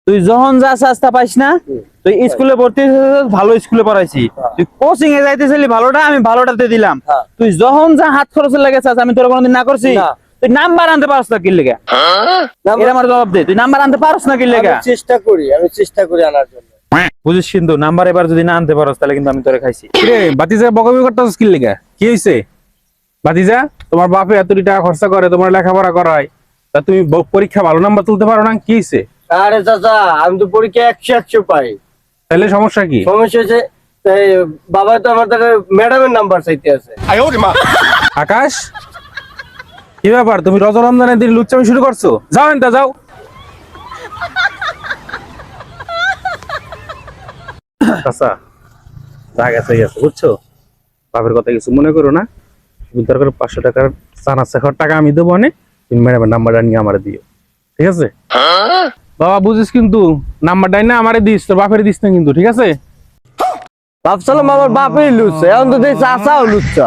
তুই যখন যা রাস্তা পাইস না, তুই স্কুলে ভর্তি হয়েছিস, ভালো স্কুলে পড়াইছি, তুই কোচিং এ যাইতেছিলি ভালোটা, আমি ভালোটাতে দিলাম। তুই যখন যা হাত খরচের লাগে চাস, আমি তোর কোনোদিন না করছি? তুই নাম্বার আনতে পারস না কি লেগে? এর আমার জবাব দে, তুই নাম্বার আনতে পারস না কি লেগে? আমি চেষ্টা করি আনার জন্য। বুঝিস কিন্তু নাম্বার এবার যদি না আনতে পারস তাহলে কিন্তু আমি তোরে খাইছি। রে বাতিজা বকবি করতেছিস কি লেগা? কি হইছে বাতিজা? তোমার বাপে এত টাকা খরচা করে তোমার লেখাপড়া করায়, তা তুমি পরীক্ষা ভালো নাম্বার তুলতে পারো না, কি হইছে? আরে চাচা, আমি তো পরীক্ষা 100 পাই। তাহলে সমস্যা কি? সমস্যা হচ্ছে বাবা তো আমাদের ম্যাডামের নাম্বার চাইতে আছে। আকাশ, কি ব্যাপার? তুমি রমজানের দিন লুচ্চামি শুরু করছো? যাও এনতা যাও। আচ্ছা যা গেছে গেছে, বুঝছো? বাপের কথা কিছু মনে করো না। দরকার 500 টাকার চানা শেখার টাকা আমি দেবো, অনেক তুমি ম্যাডামের নাম্বারটা নিয়ে আমার দিও, ঠিক আছে? বাবা বুঝিস কিন্তু, নাম্বারটাই না আমারে দিস, তোর বাপের দিস না কিন্তু, ঠিক আছে? ভাবছিলাম আমার বাপেই লুচ্ছা, এখন তো দেখছি চাচাও লুচ্ছা।